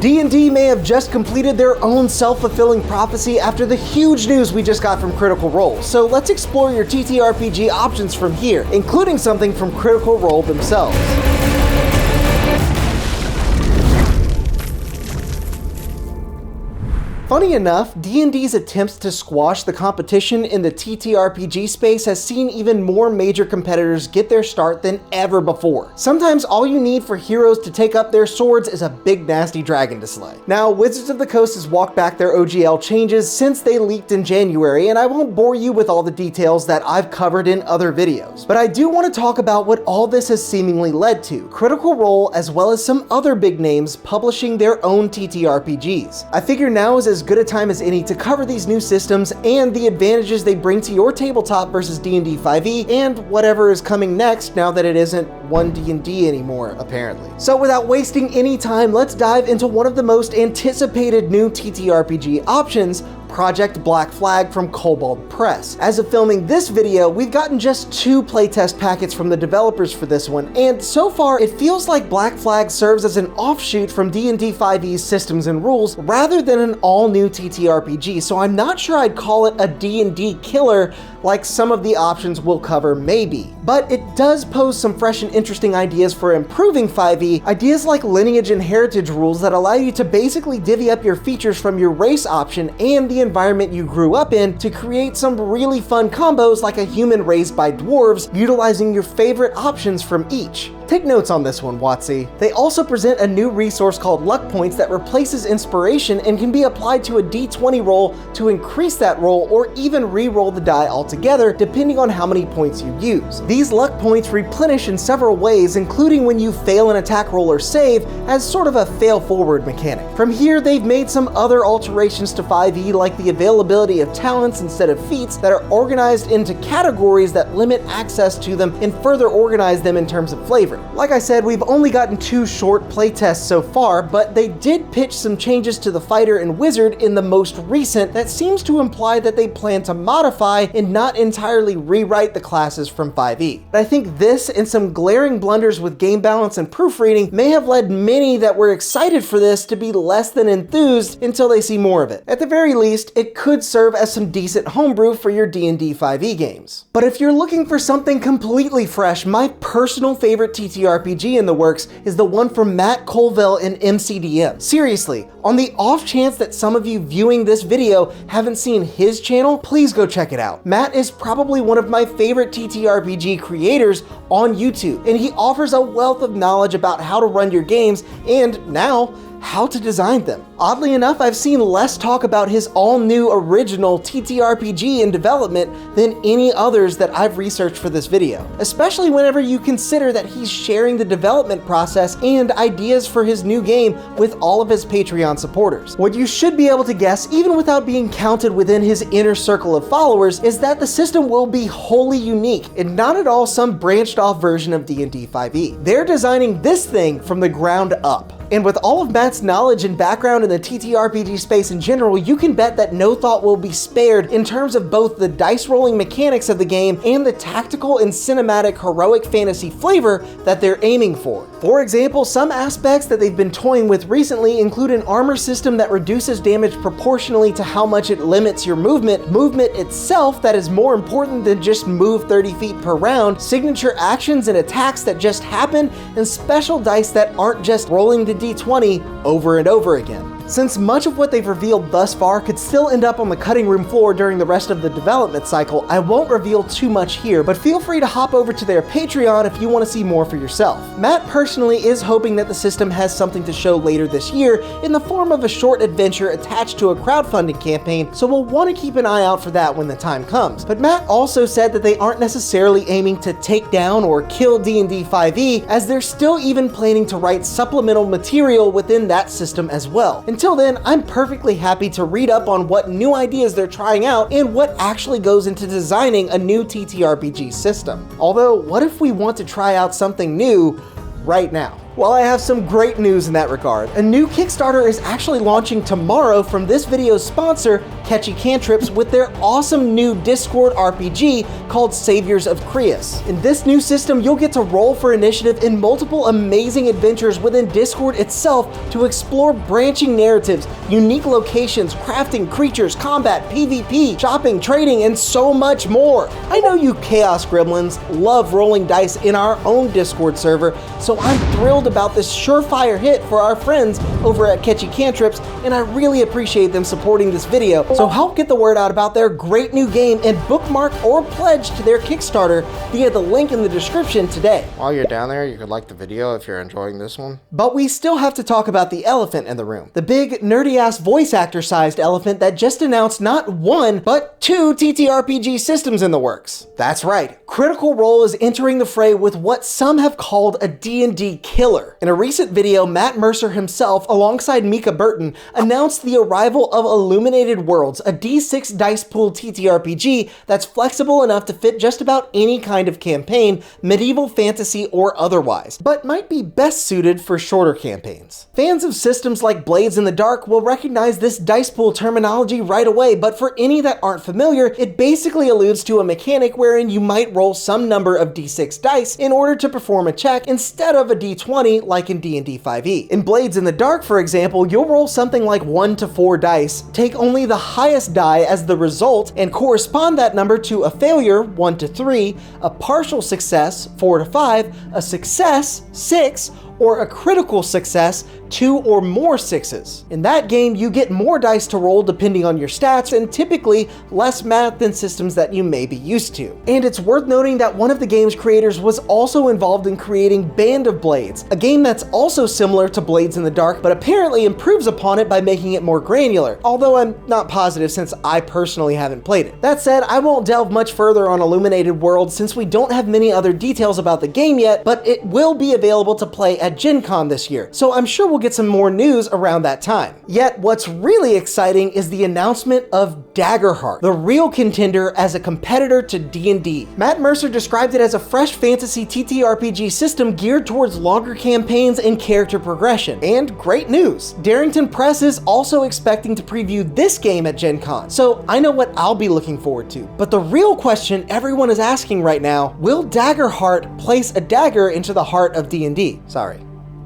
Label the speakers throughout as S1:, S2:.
S1: D&D may have just completed their own self-fulfilling prophecy after the huge news we just got from Critical Role, so let's explore your TTRPG options from here, including something from Critical Role themselves. Funny enough, D&D's attempts to squash the competition in the TTRPG space has seen even more major competitors get their start than ever before. Sometimes all you need for heroes to take up their swords is a big nasty dragon to slay. Now, Wizards of the Coast has walked back their OGL changes since they leaked in January, and I won't bore you with all the details that I've covered in other videos. But I do want to talk about what all this has seemingly led to: Critical Role, as well as some other big names publishing their own TTRPGs. I figure now is as good a time as any to cover these new systems and the advantages they bring to your tabletop versus D&D 5e and whatever is coming next now that it isn't OneDND anymore, apparently. So without wasting any time, let's dive into one of the most anticipated new TTRPG options, Project Black Flag from Kobold Press. As of filming this video, we've gotten just 2 playtest packets from the developers for this one, and so far it feels like Black Flag serves as an offshoot from D&D 5e's systems and rules rather than an all-new TTRPG, so I'm not sure I'd call it a D&D killer like some of the options we'll cover maybe. But it does pose some fresh and interesting ideas for improving 5e, ideas like lineage and heritage rules that allow you to basically divvy up your features from your race option and the environment you grew up in to create some really fun combos like a human raised by dwarves, utilizing your favorite options from each. Take notes on this one, Watsy. They also present a new resource called Luck Points that replaces inspiration and can be applied to a d20 roll to increase that roll or even re-roll the die altogether depending on how many points you use. These luck points replenish in several ways, including when you fail an attack roll or save, as sort of a fail-forward mechanic. From here, they've made some other alterations to 5e, like the availability of talents instead of feats that are organized into categories that limit access to them and further organize them in terms of flavor. Like I said, we've only gotten 2 short playtests so far, but they did pitch some changes to the fighter and wizard in the most recent that seems to imply that they plan to modify and not entirely rewrite the classes from 5e. But I think this and some glaring blunders with game balance and proofreading may have led many that were excited for this to be less than enthused until they see more of it. At the very least, it could serve as some decent homebrew for your D&D 5e games. But if you're looking for something completely fresh, my personal favorite TTRPG in the works is the one from Matt Colville in MCDM. Seriously, on the off chance that some of you viewing this video haven't seen his channel, please go check it out. Matt is probably one of my favorite TTRPG creators on YouTube, and he offers a wealth of knowledge about how to run your games and now how to design them. Oddly enough, I've seen less talk about his all-new original TTRPG in development than any others that I've researched for this video, especially whenever you consider that he's sharing the development process and ideas for his new game with all of his Patreon supporters. What you should be able to guess, even without being counted within his inner circle of followers, is that the system will be wholly unique and not at all some branched off version of D&D 5e. They're designing this thing from the ground up. And with all of Matt's knowledge and background in the TTRPG space in general, you can bet that no thought will be spared in terms of both the dice rolling mechanics of the game and the tactical and cinematic heroic fantasy flavor that they're aiming for. For example, some aspects that they've been toying with recently include an armor system that reduces damage proportionally to how much it limits your movement itself that is more important than just move 30 feet per round, signature actions and attacks that just happen, and special dice that aren't just rolling the d20 over and over again. Since much of what they've revealed thus far could still end up on the cutting room floor during the rest of the development cycle, I won't reveal too much here, but feel free to hop over to their Patreon if you want to see more for yourself. Matt personally is hoping that the system has something to show later this year in the form of a short adventure attached to a crowdfunding campaign, so we'll want to keep an eye out for that when the time comes. But Matt also said that they aren't necessarily aiming to take down or kill D&D 5e, as they're still even planning to write supplemental material within that system as well. Until then, I'm perfectly happy to read up on what new ideas they're trying out and what actually goes into designing a new TTRPG system. Although, what if we want to try out something new right now? Well, I have some great news in that regard. A new Kickstarter is actually launching tomorrow from this video's sponsor, Catchy Cantrips, with their awesome new Discord RPG called Saviors of Creus. In this new system, you'll get to roll for initiative in multiple amazing adventures within Discord itself to explore branching narratives, unique locations, crafting creatures, combat, PvP, shopping, trading, and so much more. I know you Chaos Gremlins love rolling dice in our own Discord server, so I'm thrilled about this surefire hit for our friends over at Catchy Cantrips, and I really appreciate them supporting this video. So help get the word out about their great new game and bookmark or pledge to their Kickstarter via the link in the description today.
S2: While you're down there, you could like the video if you're enjoying this one.
S1: But we still have to talk about the elephant in the room. The big nerdy-ass voice actor-sized elephant that just announced not one, but 2 TTRPG systems in the works. That's right, Critical Role is entering the fray with what some have called a D&D killer. In a recent video, Matt Mercer himself, alongside Mika Burton, announced the arrival of Illuminated Worlds, a D6 dice pool TTRPG that's flexible enough to fit just about any kind of campaign, medieval fantasy or otherwise, but might be best suited for shorter campaigns. Fans of systems like Blades in the Dark will recognize this dice pool terminology right away, but for any that aren't familiar, it basically alludes to a mechanic wherein you might roll some number of D6 dice in order to perform a check instead of a D20 like in D&D 5e. In Blades in the Dark, for example, you'll roll something like 1 to 4 dice, take only the highest die as the result, and correspond that number to a failure, 1 to 3, a partial success, 4 to 5, a success, 6, or a critical success, 2 or more 6s. In that game, you get more dice to roll depending on your stats, and typically less math than systems that you may be used to. And it's worth noting that one of the game's creators was also involved in creating Band of Blades, a game that's also similar to Blades in the Dark, but apparently improves upon it by making it more granular, although I'm not positive since I personally haven't played it. That said, I won't delve much further on Illuminated Worlds since we don't have many other details about the game yet, but it will be available to play at Gen Con this year, so I'm sure we'll get some more news around that time. Yet, what's really exciting is the announcement of Daggerheart, the real contender as a competitor to D&D. Matt Mercer described it as a fresh fantasy TTRPG system geared towards longer campaigns and character progression. And great news, Darrington Press is also expecting to preview this game at Gen Con, so I know what I'll be looking forward to. But the real question everyone is asking right now, will Daggerheart place a dagger into the heart of D&D? Sorry.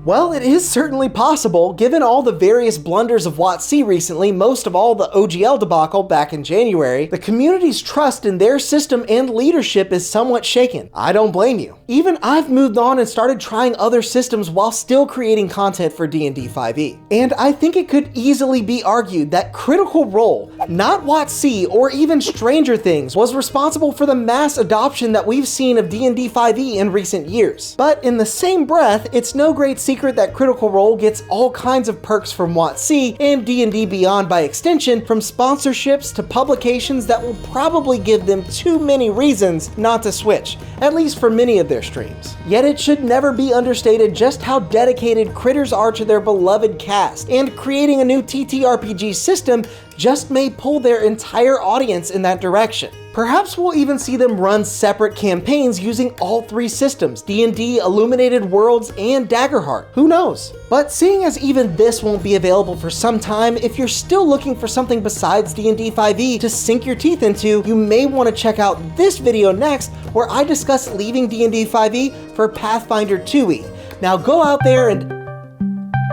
S1: Well, it is certainly possible, given all the various blunders of WotC recently, most of all the OGL debacle back in January. The community's trust in their system and leadership is somewhat shaken. I don't blame you. Even I've moved on and started trying other systems while still creating content for D&D 5e. And I think it could easily be argued that Critical Role, not WotC or even Stranger Things, was responsible for the mass adoption that we've seen of D&D 5e in recent years. But in the same breath, it's no great secret that Critical Role gets all kinds of perks from WotC and D&D Beyond by extension, from sponsorships to publications that will probably give them too many reasons not to switch, at least for many of their streams. Yet it should never be understated just how dedicated critters are to their beloved cast, and creating a new TTRPG system just may pull their entire audience in that direction. Perhaps we'll even see them run separate campaigns using all 3 systems, D&D, Illuminated Worlds, and Daggerheart. Who knows? But seeing as even this won't be available for some time, if you're still looking for something besides D&D 5e to sink your teeth into, you may want to check out this video next, where I discuss leaving D&D 5e for Pathfinder 2e. Now go out there and...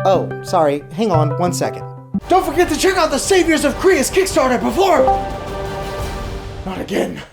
S1: Oh, sorry, hang on 1 second. Don't forget to check out the Saviors of Creus Kickstarter before... Not again.